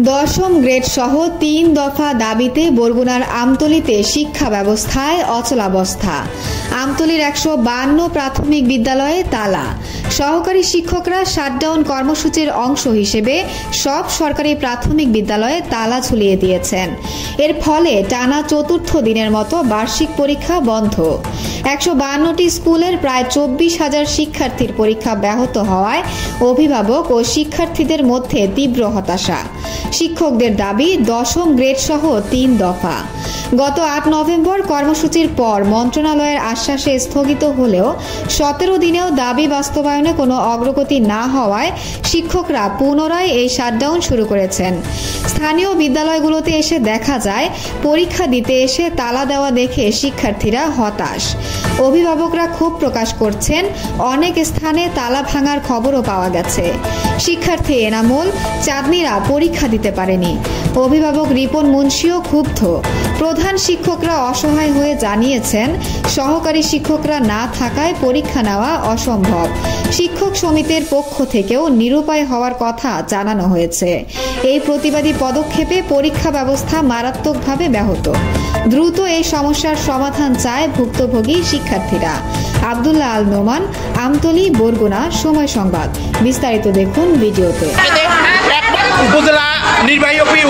দশম গ্রেড সহ ৩ দফা দাবিতে বরগুনার আমতলীতে শিক্ষা ব্যবস্থায় অচলাবস্থা। আমতলীর ১৫২ প্রাথমিক বিদ্যালয়ে তালা। সহকারী শিক্ষকরা শাটডাউন কর্মসূচির অংশ হিসেবে সব সরকারি প্রাথমিক বিদ্যালয়ে তালা ঝুলিয়ে দিয়েছেন। এর ফলে টানা চতুর্থ দিনের মতো বার্ষিক পরীক্ষা বন্ধ। ১৫২টি স্কুলের প্রায় ২৪,০০০ শিক্ষার্থীর পরীক্ষা ব্যাহত হওয়ায় অভিভাবক ও শিক্ষার্থীদের মধ্যে তীব্র হতাশা। শিক্ষকদের দাবি দশম গ্রেড সহ ৩ দফা। গত ৮ নভেম্বর কর্মসূচির পর মন্ত্রণালয়ের আশ্বাসে স্থগিত হলেও ১৭ দিনেও দাবি বাস্তবায়নে কোনো অগ্রগতি না হওয়ায় শিক্ষকরা পুনরায় এই শাটডাউন শুরু করেছেন। স্থানীয় বিদ্যালয়গুলোতে এসে দেখা যায় পরীক্ষা দিতে এসে তালা দেওয়া দেখে শিক্ষার্থীরা হতাশ। অভিভাবকরা ক্ষোভ প্রকাশ করছেন, অনেক স্থানে তালা ভাঙার খবরও পাওয়া গেছে। শিক্ষার্থী এনামুল চাঁদনীরা পরীক্ষা দিতে পারেনি। অভিভাবক রিপন মুন্সিও ক্ষুব্ধ। প্রধান শিক্ষকরা অসহায় হয়ে জানিয়েছেন, সহকারী শিক্ষকরা না থাকায় পরীক্ষা নেওয়া অসম্ভব। শিক্ষক সমিতির পক্ষ থেকেও নিরুপায় হওয়ার কথা জানানো হয়েছে। এই প্রতিবাদী পদক্ষেপে পরীক্ষা ব্যবস্থা মারাত্মকভাবে ব্যাহত। দ্রুত এই সমস্যার সমাধান চায় ভুক্তভোগী শিক্ষার্থীরা। আব্দুল্লাহ আল নোমান, আমতলী, বরগুনা, সময় সংবাদ। বিস্তারিত দেখুন ভিডিওতে। উপজেলা নির্বাহী অফিস,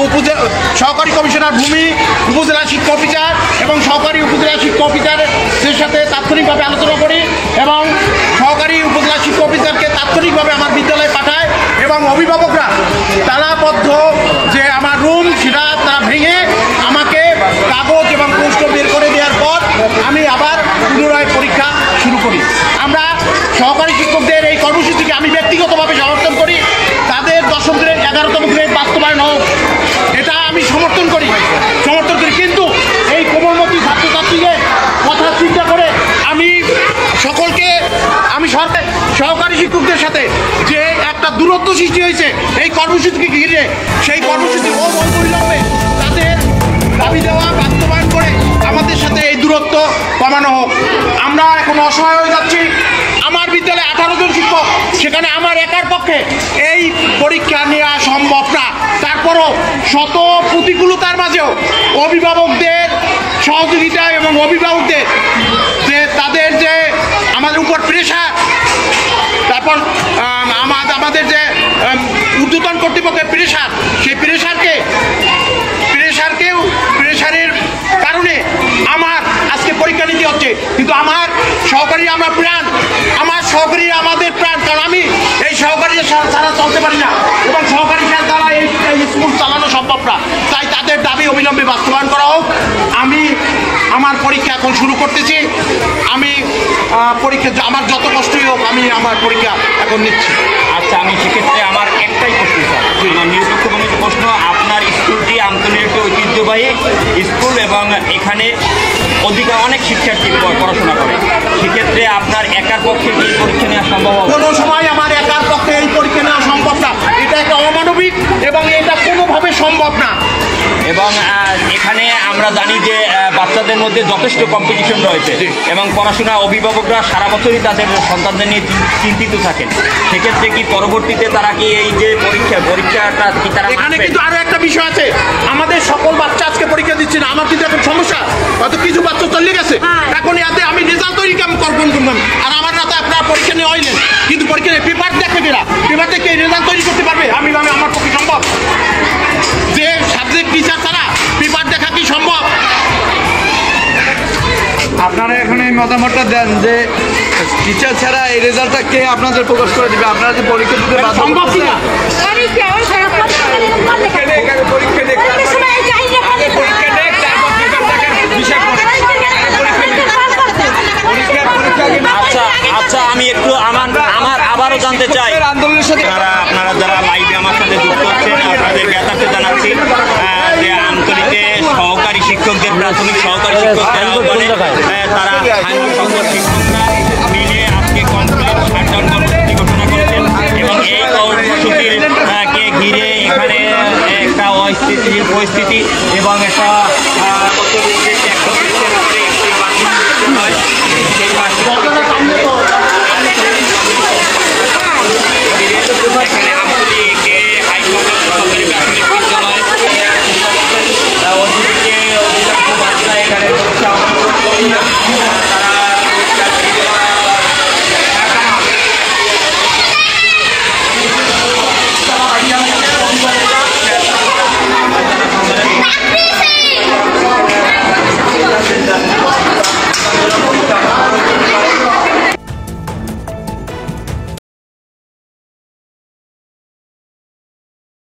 সহকারী কমিশনার ভূমি, উপজেলা শিক্ষা অফিসার এবং সহকারী উপজেলা শিক্ষা অফিসারের সাথে তাৎক্ষণিকভাবে আলোচনা করি এবং সহকারী উপজেলা শিক্ষা অফিসারকে তাৎক্ষণিকভাবে আমার বিদ্যালয়ে পাঠায় এবং অভিভাবকরা তালাবদ্ধ যে আমার রুম সেটা ভেঙে আমাকে কাগজ এবং পোস্ট বের করে দেওয়ার পর আমি আবার পুনরায় পরীক্ষা শুরু করি। আমরা সহকারী শিক্ষকদের এই কর্মসূচিকে আমি ব্যক্তিগতভাবে সমর্থন করি। তাদের 10ম গ্রেড 11তম গ্রেড বাস্তবায়ন হোক, এটা আমি সমর্থন করি। কিন্তু এই কোমলমতি ছাত্রছাত্রীদের কথা চিন্তা করে আমি সহকারী শিক্ষকদের সাথে যে একটা দূরত্ব সৃষ্টি হয়েছে এই কর্মসূচিকে ঘিরে, সেই কর্মসূচি অবিলম্বে তাদের দাবি দেওয়া বাস্তবায়ন করে আমাদের সাথে এই দূরত্ব কমানো হোক। আমরা এখন অসহায় হয়ে যাচ্ছি। আমার বিদ্যালয়ে 18 জন শিক্ষক, সেখানে আমার একার পক্ষে এই পরীক্ষা নেওয়া সম্ভব না। তারপরও শত প্রতিকূলতার মাঝেও অভিভাবকদের সহযোগিতা এবং অভিভাবকদের যে তাদের যে আমাদের উপর প্রেশার, তারপর আমাদের যে ঊর্ধ্বতন কর্তৃপক্ষের প্রেশার, সেই প্রেশারের কারণে আমার আজকে পরীক্ষা নিতে হচ্ছে। কিন্তু আমার সহকারী আমার প্রাণ, আমার সহকারী আমাদের প্রাণ, কারণ আমি এই সহকারী ছাড়া চলতে পারি না এবং সহকারী দ্বারা এই স্কুল চালানো সম্ভব না। তাই তাদের দাবি অবিলম্বে বাস্তবায়ন করা হোক। আমি আমার পরীক্ষা এখন শুরু করতেছি। আমি পরীক্ষা আমার যত কষ্টই হোক আমি আমার পরীক্ষা এখন নিচ্ছি। আচ্ছা, আমি সেক্ষেত্রে আমার একটাই প্রশ্ন, স্যার, নিরপেক্ষ প্রশ্ন। আপনার স্কুলটি আমতলীর একটি ঐতিহ্যবাহী স্কুল এবং এখানে অনেক শিক্ষার্থী পড়াশোনা করে। সেক্ষেত্রে আপনার একার পক্ষে এই পরীক্ষা নেওয়া সম্ভব হবে? কোনো সময় আমার একার পক্ষে এই পরীক্ষা নেওয়া সম্ভব না। এটা একটা অমানবিক এবং এটা কোনোভাবে সম্ভব না। এবং এখানে আমরা জানি যে বাচ্চাদের মধ্যে যথেষ্ট কম্পিটিশন রয়েছে এবং পড়াশোনা অভিভাবকরা সারা বছরই তাদের সন্তানদের নিয়ে চিন্তিত থাকেন। সেক্ষেত্রে কি পরবর্তীতে তারা কি এই যে পরীক্ষাটা কি তারা? এখানে কিন্তু আরো একটা বিষয় আছে, আমাদের সকল বাচ্চা আজকে পরীক্ষা দিচ্ছে না। আমার কিন্তু এখন সমস্যা, হয়তো কিছু বাচ্চা চলে গেছে, এখন এতে আমি রেজাল্ট তৈরি করলাম আর আমার রাতে আপনার পরীক্ষা নিয়ে হয়নি। কিন্তু পরীক্ষা নিয়ে পেপার দেখে বেরা, পেপার দেখে রেজাল্ট তৈরি করতে পারবে? আমি আমার পক্ষে সম্ভব? যে সাবজেক্ট টিচার ছাড়া পেপার দেখা কি সম্ভব? আপনারা এখন এই মতামতটা দেন যে টিচার ছাড়া এই রেজাল্টটা কে আপনাদের প্রকাশ করে দিবে? আপনারা যে পরীক্ষা দিতে সম্ভব কিনা? আচ্ছা, আমি একটু আমার আবারও জানতে চাই, আপনারা যারা লাইভে আমার সাথে যুক্ত হচ্ছেন আপনাদের জ্ঞাতার্থে জানাচ্ছি যে আমতলীতে সহকারী শিক্ষকদের প্রাথমিক সহকারী শিক্ষক তারা শিক্ষকরা